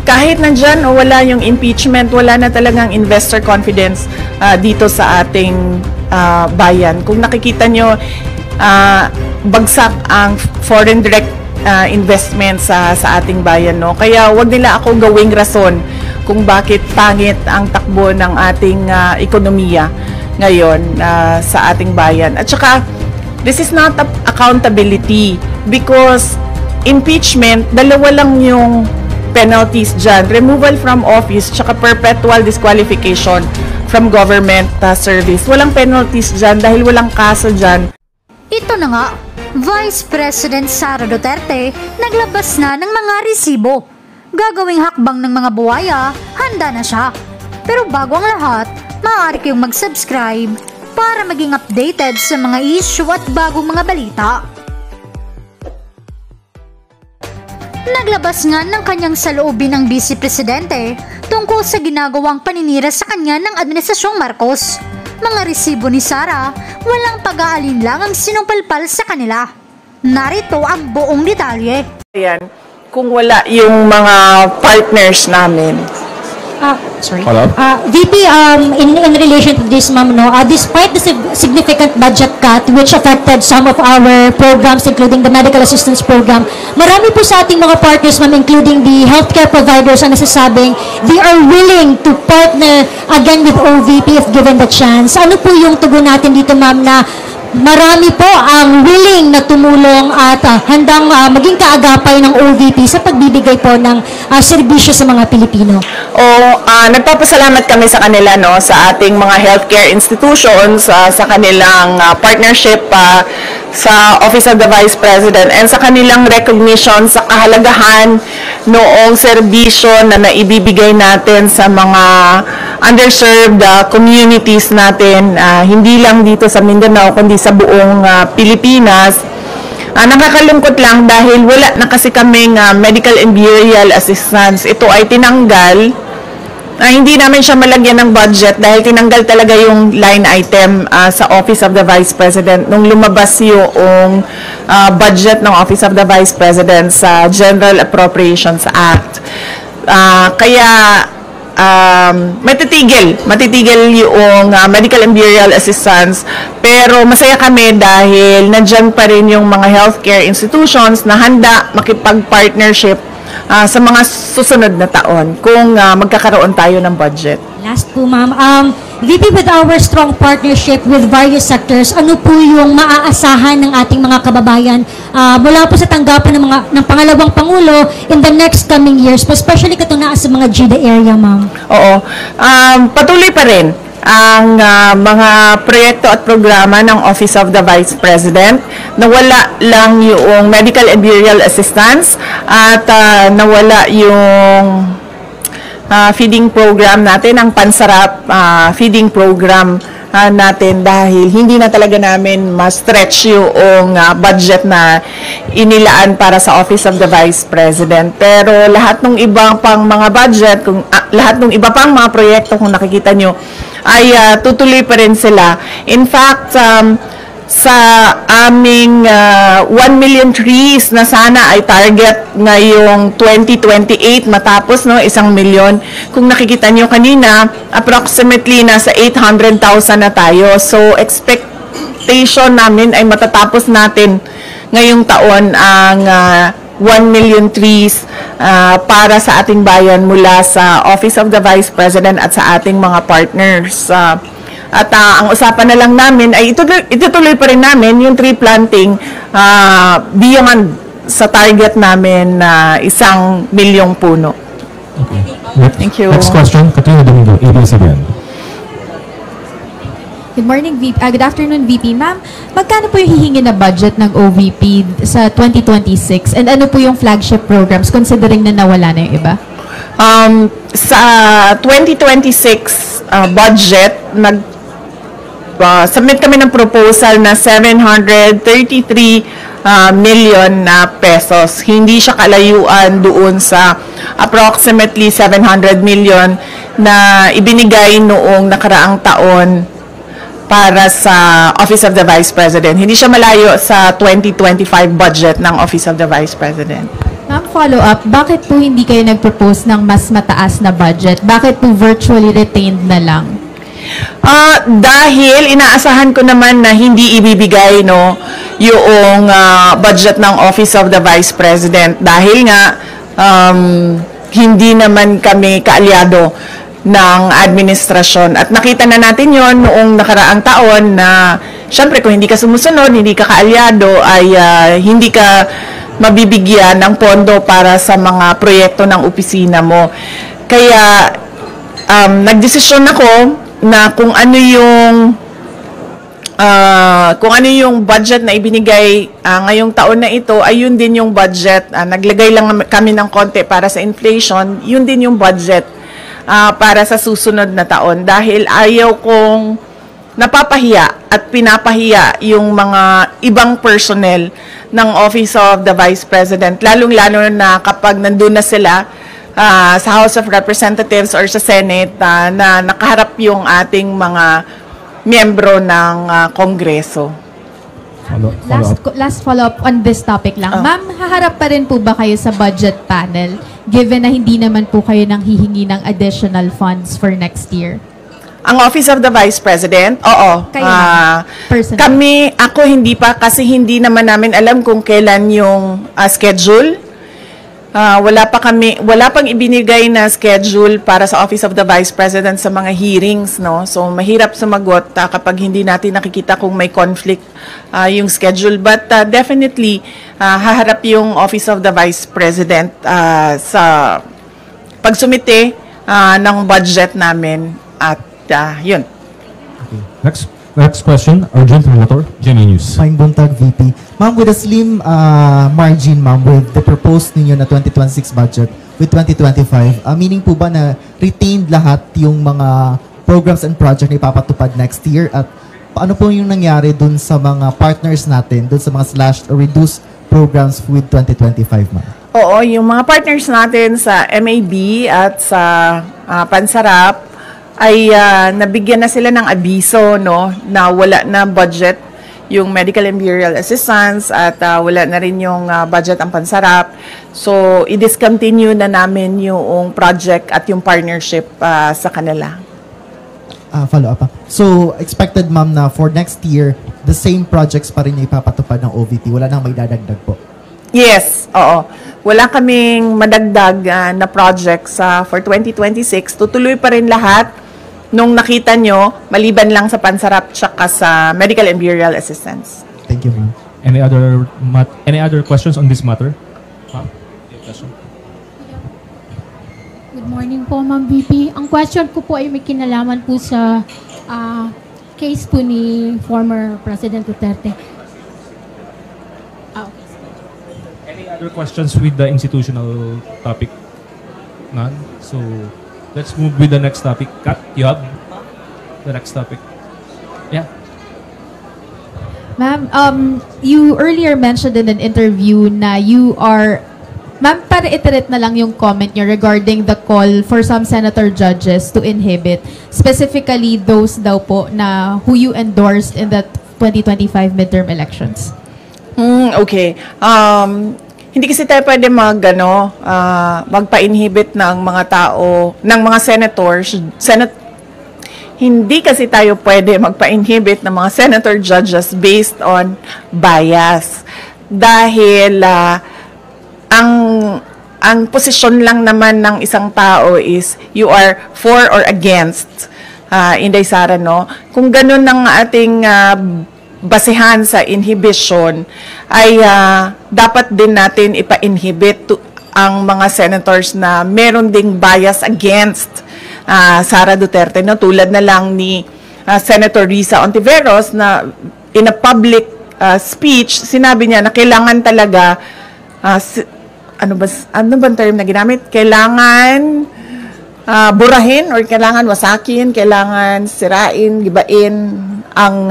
Kahit nandyan o wala yung impeachment, wala na talagang investor confidence dito sa ating bayan. Kung nakikita nyo, bagsak ang foreign direct investment sa ating bayan, no? Kaya wag nila ako gawing rason kung bakit pangit ang takbo ng ating ekonomiya ngayon sa ating bayan. At saka, this is not accountability because impeachment, dalawa lang yung penalties dyan. Removal from office, tsaka perpetual disqualification from government service. Walang penalties dyan dahil walang kaso dyan. Ito na nga, Vice President Sara Duterte naglabas na ng mga resibo. Gagawing hakbang ng mga buwaya, handa na siya. Pero bago ang lahat, maaari kayong mag-subscribe para maging updated sa mga issue at bagong mga balita. Naglabas nga ng kanyang saloobin ang Vice Presidente tungkol sa ginagawang paninira sa kanya ng Administrasyong Marcos. Mga resibo ni Sara, walang pag-aalinlang ang sinumpalpal sa kanila. Narito ang buong detalye. Ayan, kung wala yung mga partners namin. VP, in relation to this, ma'am, no, despite the significant budget cut which affected some of our programs, including the medical assistance program, marami po sa ating mga partners, ma'am, including the healthcare providers, ang nasasabing they are willing to partner again with OVP if given the chance. Ano po yung tugon natin dito, ma'am, na marami po ang willing na tumulong at handang maging kaagapay ng OVP sa pagbibigay po ng serbisyo sa mga Pilipino? Nagpapasalamat kami sa kanila, no, sa ating mga healthcare institutions, sa kanilang partnership sa Office of the Vice President and sa kanilang recognition sa kahalagahan noong serbisyo na naibibigay natin sa mga underserved communities natin, hindi lang dito sa Mindanao kundi sa buong Pilipinas. Nakakalungkot lang dahil wala na kasi kaming medical and burial assistance. Ito ay tinanggal. Hindi namin siya malagyan ng budget dahil tinanggal talaga yung line item sa Office of the Vice President nung lumabas yung budget ng Office of the Vice President sa General Appropriations Act. Kaya matitigil yung medical and burial assistance, pero masaya kami dahil nandyan pa rin yung mga healthcare institutions na handa makipag-partnership sa mga susunod na taon kung magkakaroon tayo ng budget. Last po, ma'am. VP, with our strong partnership with various sectors, ano po yung maaasahan ng ating mga kababayan mula po sa tanggapan ng pangalawang Pangulo in the next coming years, especially katungkol sa mga GIDA area, ma'am? Oo. Patuloy pa rin ang mga proyekto at programa ng Office of the Vice President. Nawala lang yung medical and burial assistance at nawala yung feeding program natin, ang Pansarap feeding program natin dahil hindi na talaga namin ma-stretch yung budget na inilaan para sa Office of the Vice President. Pero lahat ng ibang pang mga budget, lahat ng iba pang mga proyekto kung nakikita nyo, ay tutuloy pa rin sila. In fact, sa aming 1 million trees na sana ay target ngayong 2028 matapos, no, 1 million. Kung nakikita nyo kanina, approximately nasa 800,000 na tayo. So, expectation namin ay matatapos natin ngayong taon ang 1 million trees para sa ating bayan mula sa Office of the Vice President at sa ating mga partners. At ang usapan na lang namin ay itutuloy pa rin namin yung tree planting beyond sa target namin na 1 milyong puno. Okay. Thank you. Next question, Katrina Domingo, ABS-CBN. Good morning, VP. Good afternoon, VP. Ma'am, magkano po yung hihingi na budget ng OVP sa 2026? And ano po yung flagship programs considering na nawala na yung iba? Sa 2026 budget, submit kami ng proposal na 733 million na pesos. Hindi siya kalayuan doon sa approximately 700 million na ibinigay noong nakaraang taon para sa Office of the Vice President. Hindi siya malayo sa 2025 budget ng Office of the Vice President. Ma'am, follow-up, bakit po hindi kayo nag-propose ng mas mataas na budget? Bakit po virtually retained na lang? Dahil inaasahan ko naman na hindi ibibigay yung budget ng Office of the Vice President dahil nga hindi naman kami kaalyado ng administrasyon. At nakita na natin yon noong nakaraang taon na syempre kung hindi ka sumusunod, hindi ka kaalyado, ay hindi ka mabibigyan ng pondo para sa mga proyekto ng opisina mo. Kaya nagdesisyon ako na kung ano yung budget na ibinigay ngayong taon na ito ay yun din yung budget. Naglagay lang kami ng konti para sa inflation, yun din yung budget para sa susunod na taon dahil ayaw kong napapahiya at pinapahiya yung mga ibang personnel ng Office of the Vice President, lalong-lalo na kapag nandun na sila sa House of Representatives or sa Senate na nakaharap yung ating mga miyembro ng Kongreso. Last follow-up on this topic lang. Ma'am, haharap pa rin po ba kayo sa budget panel given na hindi naman po kayo nang hihingi ng additional funds for next year? Ang Office of the Vice President, oo. Kayo personally? Ako hindi pa kasi hindi naman namin alam kung kailan yung schedule. Wala pang ibinigay na schedule para sa Office of the Vice President sa mga hearings, no? So mahirap sumagot kapag hindi natin nakikita kung may conflict yung schedule, but definitely haharap yung Office of the Vice President sa pagsumite ng budget namin at yun. Okay. Next question, Arjun Relator, GMA News. Fine Buntag, VP. Ma'am, with a slim margin, ma'am, with the proposed ninyo na 2026 budget with 2025, meaning po ba na retained lahat yung mga programs and project na ipapatupad next year? At paano po yung nangyari dun sa mga partners natin, dun sa mga slashed or reduced programs with 2025, ma'am? Oo, yung mga partners natin sa MAB at sa Pansarap ay nabigyan na sila ng abiso, no, na wala na budget yung medical and burial assistance at wala na rin yung budget ang Pansarap. So, i-discontinue na namin yung project at yung partnership sa kanila. Follow up. So, expected, ma'am, na for next year, the same projects pa rin na ipapatupad ng OVP. Wala nang may dadagdag po. Yes, oo. Wala kaming madagdag na projects for 2026. Tutuloy pa rin lahat nung nakita nyo, maliban lang sa Pansarap tsaka sa medical and burial assistance. Thank you, ma'am. Any other questions on this matter? Ma'am? Good morning po, Ma'am VP. Ang question ko po ay may kinalaman po sa case po ni former President Duterte. Any other questions with the institutional topic? None? So, let's move with the next topic. Kat, you have the next topic. Yeah. Ma'am, you earlier mentioned in an interview na you are... Ma'am, para iterate na lang yung comment nyo regarding the call for some senator judges to inhibit, specifically those daw po na who you endorsed in the 2025 midterm elections. Okay. Hindi kasi tayo pwede magpa-inhibit ng mga tao, ng mga senators, hindi kasi tayo pwede magpa-inhibit ng mga senator judges based on bias. Dahil ang posisyon lang naman ng isang tao is you are for or against, Inday Sara, no? Kung ganun ang ating basehan sa inhibition, ay dapat din natin ipa-inhibit ang mga senators na meron ding bias against Sara Duterte, no? Tulad na lang ni Senator Risa Ontiveros na in a public speech, sinabi niya na kailangan talaga ano ba term na ginamit? Kailangan burahin or kailangan wasakin, kailangan sirain, gibain ang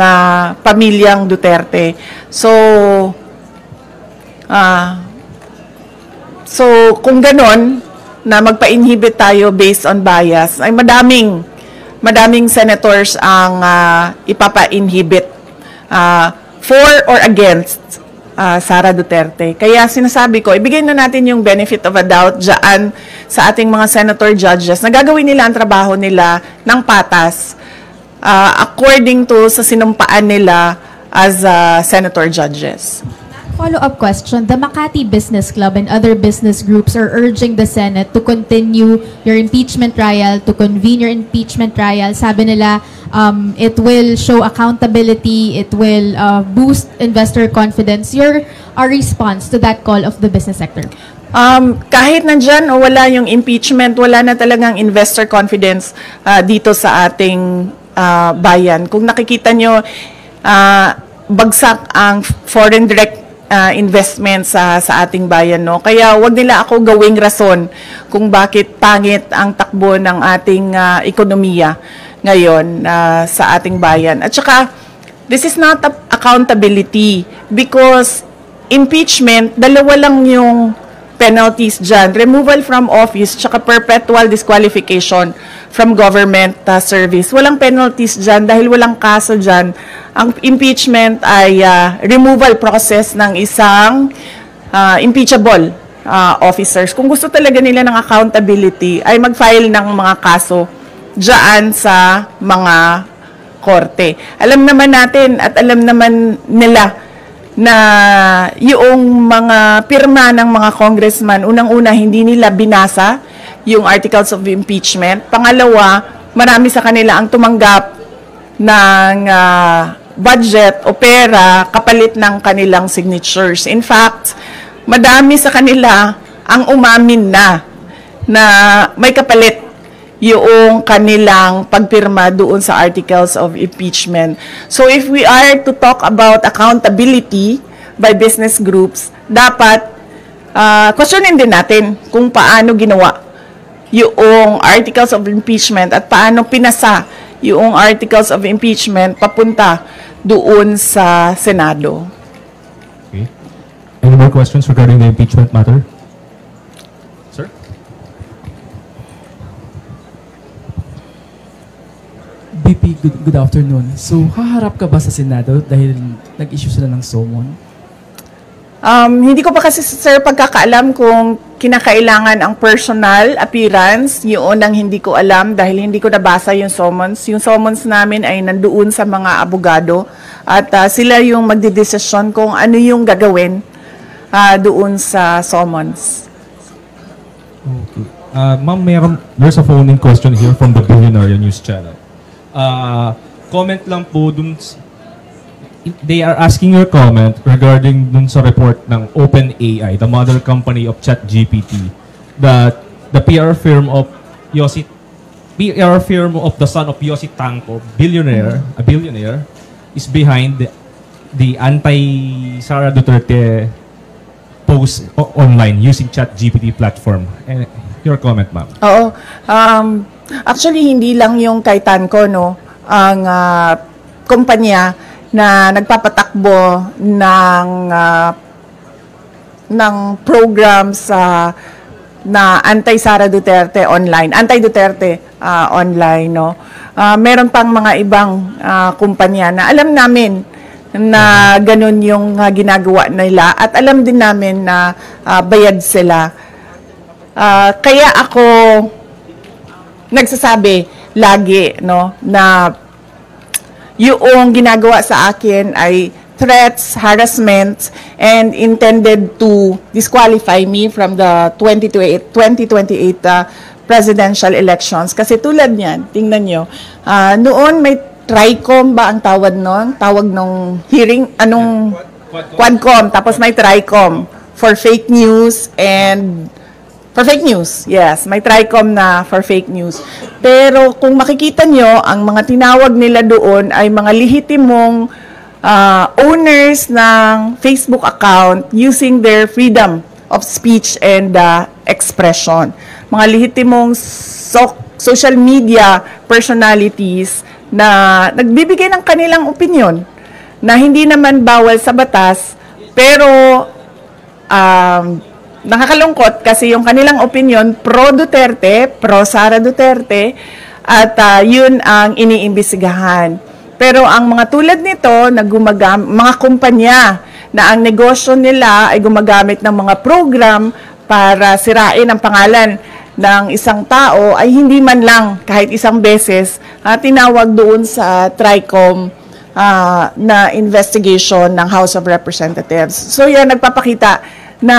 pamilyang Duterte. So kung ganon na magpa-inhibit tayo based on bias, ay madaming senators ang ipapa-inhibit for or against Sara Duterte. Kaya sinasabi ko, ibigay na natin yung benefit of a doubt dyan sa ating mga senator judges na gagawin nila ang trabaho nila ng patas according to sa sinumpaan nila as senator judges. Follow-up question. The Makati Business Club and other business groups are urging the Senate to continue your impeachment trial, to convene your impeachment trial. Sabi nila, it will show accountability, it will boost investor confidence. Your response to that call of the business sector? Kahit nandyan o wala yung impeachment, wala na talagang investor confidence dito sa ating bayan. Kung nakikita nyo, bagsak ang foreign direct investments sa ating bayan, no? Kaya wag nila ako gawing rason kung bakit pangit ang takbo ng ating ekonomiya ngayon sa ating bayan. At saka, this is not accountability because impeachment, dalawa lang yung penalties dyan. Removal from office, tsaka perpetual disqualification from government service. Walang penalties dyan dahil walang kaso dyan. Ang impeachment ay removal process ng isang impeachable officers. Kung gusto talaga nila ng accountability, ay mag-file ng mga kaso dyan sa mga korte. Alam naman natin at alam naman nila na yung mga pirma ng mga congressman, unang-una, hindi nila binasa yung articles of impeachment. Pangalawa, marami sa kanila ang tumanggap ng budget o pera kapalit ng kanilang signatures. In fact, madami sa kanila ang umamin na may kapalit yung kanilang pagpirma doon sa articles of impeachment. So if we are to talk about accountability by business groups, dapat questionin din natin kung paano ginawa yung articles of impeachment at paano pinasa yung articles of impeachment papunta doon sa Senado. Okay. Any more questions regarding the impeachment matter? Sir? BP, good afternoon. So, haharap ka ba sa Senado dahil nag-issue sila ng summon? Hindi ko pa kasi, sir, pagkakaalam kung kinakailangan ang personal appearance. Yun ang hindi ko alam dahil hindi ko nabasa yung summons. Yung summons namin ay nandoon sa mga abogado at sila yung magdidesisyon kung ano yung gagawin doon sa summons. Okay. Ma'am, there's a phone-in question here from the Billionaire News Channel. Comment lang po dun, they are asking your comment regarding dun sa report ng OpenAI, the mother company of ChatGPT, that the PR firm of the son of Yossi Tanco, a billionaire, is behind the anti-Sara Duterte post online using ChatGPT platform. And your comment, ma'am. Oo. Actually, hindi lang yung kay Tanco, no? Ang kumpanya na nagpapatakbo ng programs na anti-Sara Duterte online, anti-Duterte online, no? Meron pang mga ibang kumpanya na alam namin na ganun yung ginagawa nila at alam din namin na bayad sila. Kaya ako nagsasabi lagi, no, na yung ginagawa sa akin ay threats, harassment, and intended to disqualify me from the 2028 presidential elections. Kasi tulad niyan, tingnan nyo, noon may TRICOM ba ang tawag noon? Tawag nung hearing, Quadcom, tapos may TRICOM for fake news and for fake news, yes. May TRICOM na for fake news. Pero kung makikita nyo, ang mga tinawag nila doon ay mga lehitimong owners ng Facebook account using their freedom of speech and expression. Mga lehitimong social media personalities na nagbibigay ng kanilang opinion na hindi naman bawal sa batas, pero nakakalungkot kasi yung kanilang opinion pro-Duterte, pro-Sara Duterte, at yun ang iniimbestigahan. Pero ang mga tulad nito, mga kumpanya na ang negosyo nila ay gumagamit ng mga program para sirain ang pangalan ng isang tao, ay hindi man lang kahit isang beses tinawag doon sa TRICOM na investigation ng House of Representatives. So yan, nagpapakita na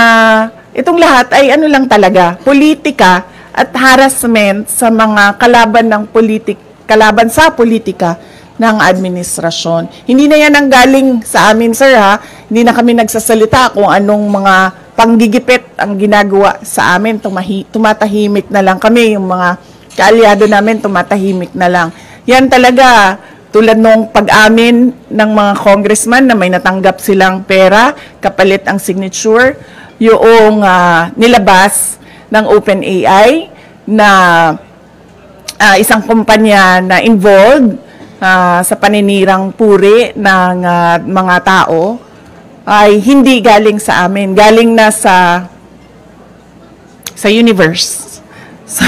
itong lahat ay ano lang talaga, politika at harassment sa mga kalaban sa politika ng administrasyon. Hindi na yan ang galing sa amin, sir, ha? Hindi na kami nagsasalita kung anong mga panggigipit ang ginagawa sa amin. Tumatahimik na lang kami. Yung mga kaalyado namin, tumatahimik na lang. Yan talaga, tulad nung pag-amin ng mga congressman na may natanggap silang pera, kapalit ang signature, yung nilabas ng OpenAI na isang kumpanya na involved sa paninirang puri ng mga tao, ay hindi galing sa amin. Galing na sa universe. So,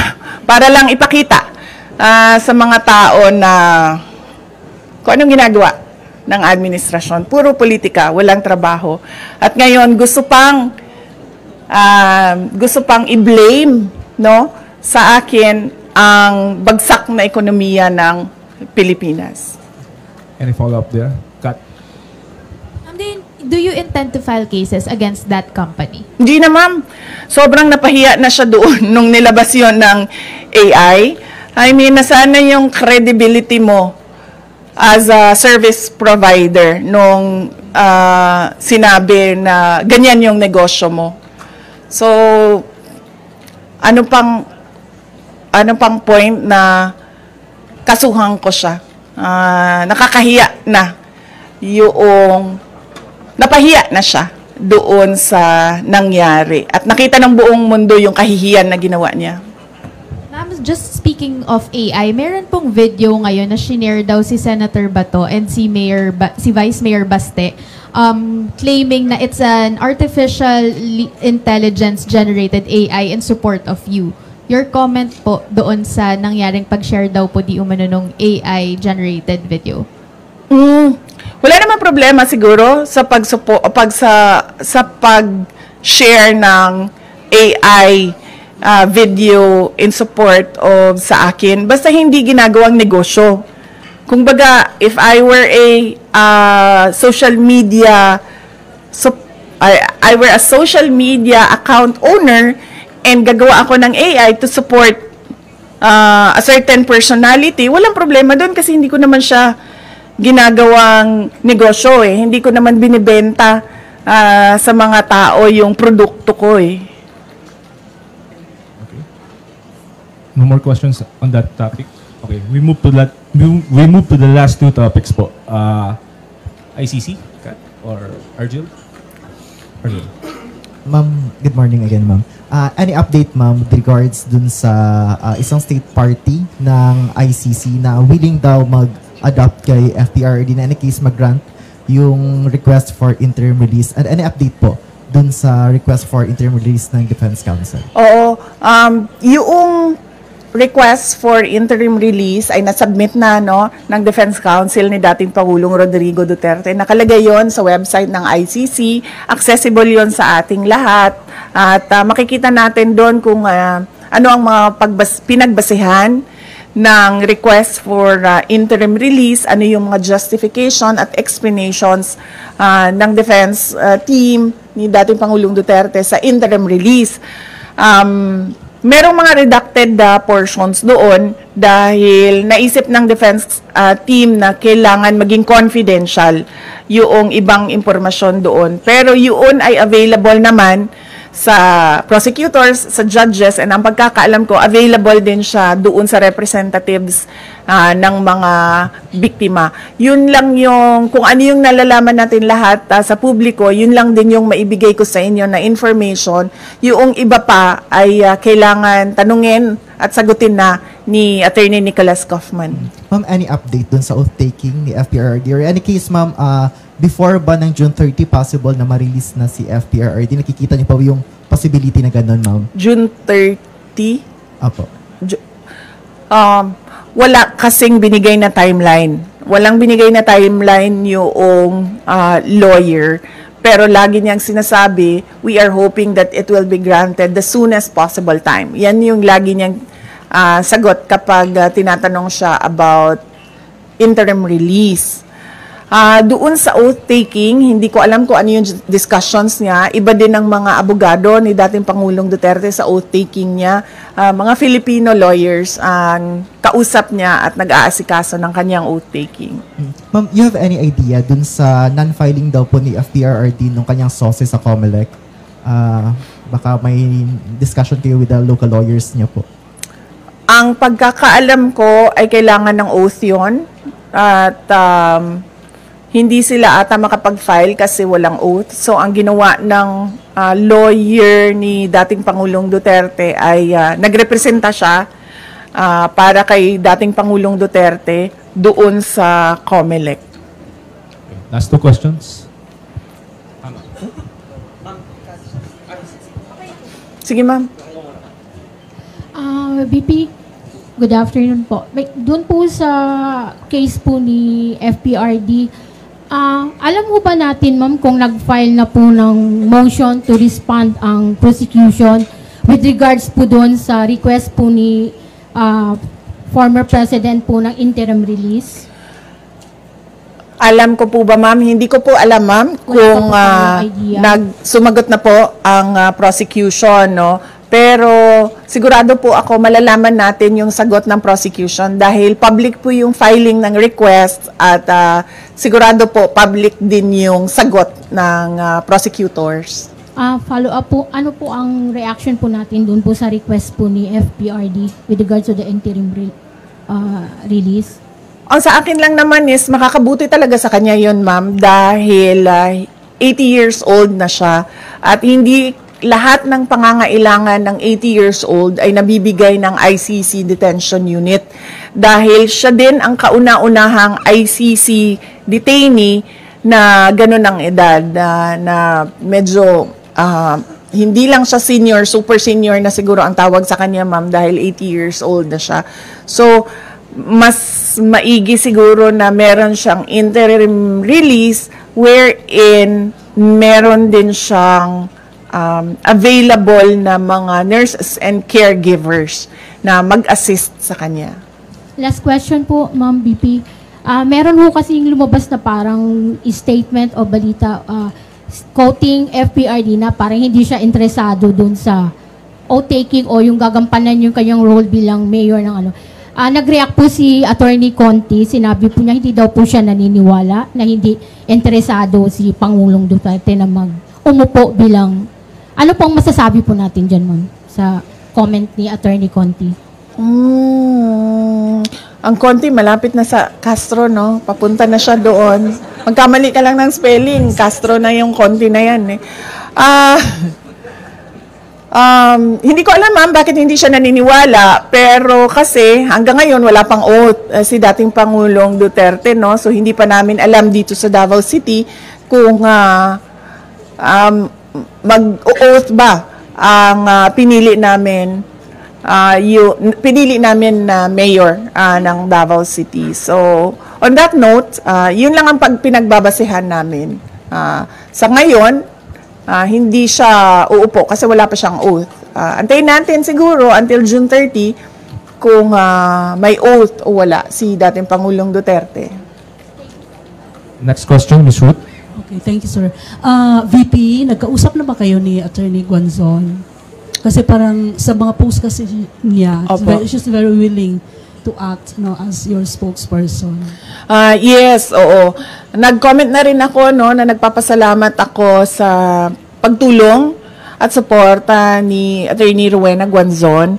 para lang ipakita sa mga tao na kung anong ginagawa ng administrasyon. Puro politika, walang trabaho. At ngayon, gusto pang i-blame, no, sa akin ang bagsak na ekonomiya ng Pilipinas. Any follow-up there? Kat? Do you intend to file cases against that company? Hindi na, ma'am. Sobrang napahiya na siya doon nung nilabas yon ng AI. I mean, nasaan na yung credibility mo as a service provider nung sinabi na ganyan yung negosyo mo. So, ano pang point na kasuhan ko siya? Nakakahiya na yung napahiya na siya doon sa nangyari. At nakita ng buong mundo yung kahihiyan na ginawa niya. Ma'am, just speaking of AI, meron pong video ngayon na shinare daw si Senator Bato and si Vice Mayor Baste, claiming na it's an artificial intelligence generated AI in support of you. Your comment po doon sa nangyaring pag-share daw po di umano nung AI generated video. Wala naman problema siguro sa pag-share ng AI video in support of sa akin. Basta hindi ginagawang negosyo. Kung baga, if I were a social media account owner and gagawa ako ng AI to support a certain personality, walang problema doon kasi hindi ko naman siya ginagawang negosyo eh. Hindi ko naman binibenta sa mga tao yung produkto ko eh. Okay. No more questions on that topic. Okay, we move to the last two topics po. ICC, Kat, or Arjil? Arjil. Ma'am, good morning again, ma'am. Any update, ma'am, with regards dun sa isang state party ng ICC na willing daw mag-adopt kay FPRRD na any case mag-grant yung request for interim release? And any update po dun sa request for interim release ng Defense Council? Oo. Yung request for interim release ay nasubmit na ng Defense Council ni dating Pangulong Rodrigo Duterte. Nakalagay yon sa website ng ICC. Accessible yon sa ating lahat. At makikita natin doon kung ano ang mga pinagbasehan ng request for interim release, ano yung mga justification at explanations ng defense team ni dating Pangulong Duterte sa interim release. Merong mga redacted portions doon dahil naisip ng defense team na kailangan maging confidential yung ibang impormasyon doon. Pero yun ay available naman sa prosecutors, sa judges, and ang pagkakaalam ko, available din siya doon sa representatives ng mga biktima. Yun lang yung, kung ano yung nalalaman natin lahat sa publiko, yun lang din yung maibigay ko sa inyo na information. Yung iba pa ay kailangan tanungin at sagutin na ni Attorney Nicholas Kaufman. Ma'am, any update dun sa oath-taking ni FPRRD? Or any case, ma'am, before ba ng June 30 possible na ma-release na si FPRRD? Nakikita niyo pa yung possibility na gano'n, ma'am? June 30? Apo. Wala kasing binigay na timeline. Walang binigay na timeline yung lawyer. pero lagi niyang sinasabi, we are hoping that it will be granted the soonest possible time. Yan yung lagi niyang sagot kapag tinatanong siya about interim release. Doon sa oath-taking, hindi ko alam kung ano yung discussions niya. Iba din ng mga abogado ni dating Pangulong Duterte sa oath-taking niya. Mga Filipino lawyers ang kausap niya at nag-aasikaso ng kanyang oath-taking. Ma'am, you have any idea dun sa non-filing daw po ni FPRRD nung kanyang sauce sa COMELEC? Baka may discussion kayo with the local lawyers niya po. Ang pagkakaalam ko ay kailangan ng oath yun. At hindi sila ata makapag-file kasi walang oath. So, ang ginawa ng lawyer ni dating Pangulong Duterte ay nagrepresenta siya para kay dating Pangulong Duterte doon sa COMELEC. Last 2 questions. Sige, ma'am. VP, good afternoon po. Doon po sa case po ni FPRD, alam mo ba natin, ma'am, kung nag-file na po ng motion to respond ang prosecution with regards po doon sa request po ni former president po ng interim release? Alam ko po ba, ma'am? Hindi ko po alam, ma'am, kung sumagot na po ang prosecution, no? Pero sigurado po ako malalaman natin yung sagot ng prosecution dahil public po yung filing ng request at sigurado po public din yung sagot ng prosecutors. Follow up po, ano po ang reaction po natin doon po sa request po ni FPRD with regards to the interim release? Ang sa akin lang naman is makakabuti talaga sa kanya yun, ma'am, dahil 80 years old na siya at hindi lahat ng pangangailangan ng 80 years old ay nabibigay ng ICC detention unit dahil siya din ang kauna-unahang ICC detainee na ganun ang edad na medyo hindi lang siya senior, super senior na siguro ang tawag sa kanya, ma'am, dahil 80 years old na siya. So, mas maigi siguro na meron siyang interim release wherein meron din siyang available na mga nurses and caregivers na mag-assist sa kanya. Last question po, Ma'am BP. Meron ho kasing lumabas na parang statement o balita quoting FPRD na parang hindi siya interesado dun sa oath-taking o yung gagampanan yung kanyang role bilang mayor ng ano. Nag-react po si Attorney Conti, sinabi po niya hindi daw po siya naniniwala na hindi interesado si Pangulong Duterte na umupo bilang. Ano pong masasabi po natin dyan, ma'am, sa comment ni Attorney Conti? Ang Conti, malapit na sa Castro, no? Papunta na siya doon. Magkamali ka lang ng spelling, Castro na yung Conti na yan, eh. Hindi ko alam, ma'am, bakit hindi siya naniniwala. Pero kasi, hanggang ngayon, wala pang oath si dating Pangulong Duterte, no? So, hindi pa namin alam dito sa Davao City kung mag-oath ba ang pinili namin na mayor ng Davao City. So, on that note, yun lang ang pinagbabasehan namin. Sa ngayon, hindi siya uupo kasi wala pa siyang oath. Antayin natin siguro until June 30 kung may oath o wala si dating Pangulong Duterte. Next question, Ms. Ruth. Okay, thank you, sir. VP, nagkausap na ba kayo ni Attorney Guanzon? Kasi parang sa mga post kasi niya, she's very willing to act as your spokesperson. Yes, oo. Nag-comment na rin ako na nagpapasalamat ako sa pagtulong at suporta ni Attorney Rowena Guanzon.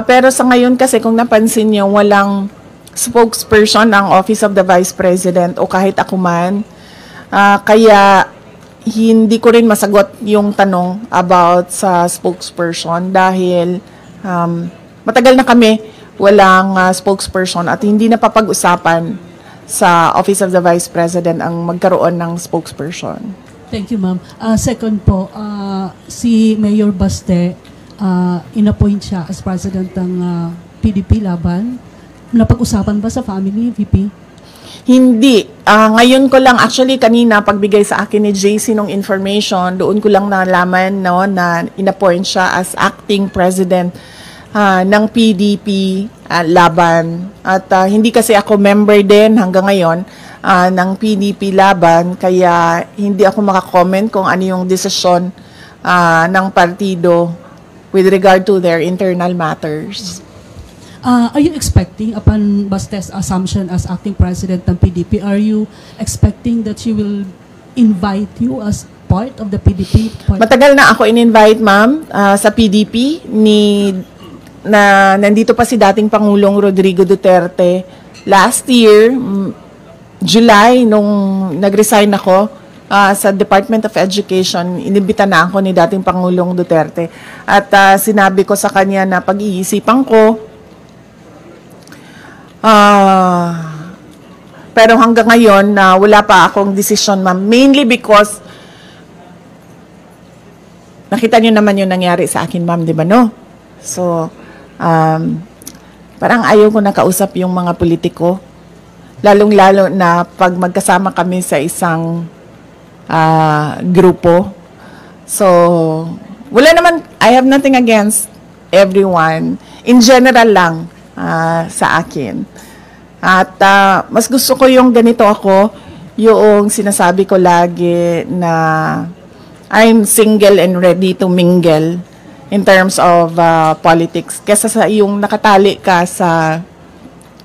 Pero sa ngayon kasi kung napansin niyo, walang spokesperson ang Office of the Vice President o kahit ako man. Kaya hindi ko rin masagot yung tanong about sa spokesperson dahil matagal na kami walang spokesperson at hindi na papag-usapan sa Office of the Vice President ang magkaroon ng spokesperson. Thank you, ma'am. Second po, si Mayor Baste, inappoint siya as president ng PDP Laban. Napag-usapan ba sa family, VP? Hindi. Ngayon ko lang, actually kanina pagbigay sa akin ni JC ng information, doon ko lang nalaman no, na inappoint siya as acting president ng PDP Laban. At hindi kasi ako member din hanggang ngayon ng PDP Laban, kaya hindi ako makakomment kung ano yung desisyon ng partido with regard to their internal matters. Are you expecting, upon Baste's assumption as acting president ng PDP, are you expecting that she will invite you as part of the PDP? Matagal na ako in-invite, ma'am, sa PDP na nandito pa si dating Pangulong Rodrigo Duterte. Last year, July, nung nag-resign ako sa Department of Education, inibita na ako ni dating Pangulong Duterte. At sinabi ko sa kanya na pag-iisipan ko, pero hanggang ngayon, wala pa akong decision, ma'am. Mainly because, nakita niyo naman yung nangyari sa akin, ma'am, di ba, no? So, parang ayaw ko nakausap yung mga politiko. Lalong-lalo na pag magkasama kami sa isang grupo. So, wala naman, I have nothing against everyone. In general lang, sa akin. At mas gusto ko yung ganito ako, yung sinasabi ko lagi na I'm single and ready to mingle in terms of politics. Kesa sa yung nakatali ka sa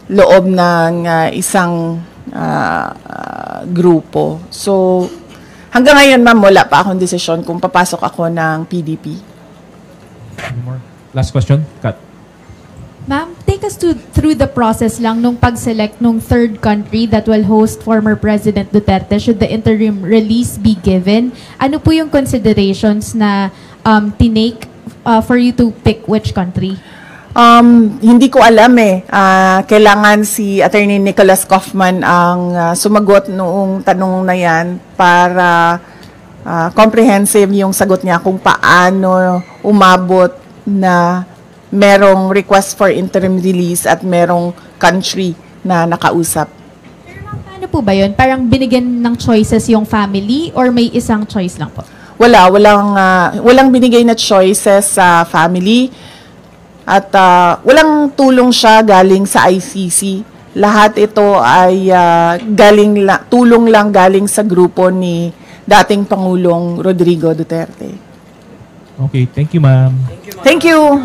loob ng isang grupo. So, hanggang ngayon, ma'am, wala pa akong desisyon kung papasok ako ng PDP. Last question, Kat. Ma'am, take us through the process lang nung pag-select nung third country that will host former President Duterte should the interim release be given. Ano po yung considerations na tinake for you to pick which country? Hindi ko alam eh. Kailangan si Attorney Nicholas Kaufman ang sumagot noong tanong na yan para comprehensive yung sagot niya kung paano umabot na merong request for interim release at merong country na nakausap. Pero ma'am, paano po ba yun? Parang binigyan ng choices yung family or may isang choice lang po? Walang binigay na choices sa family at walang tulong siya galing sa ICC. Lahat ito ay tulong lang galing sa grupo ni dating Pangulong Rodrigo Duterte. Okay, thank you, ma'am. Thank you.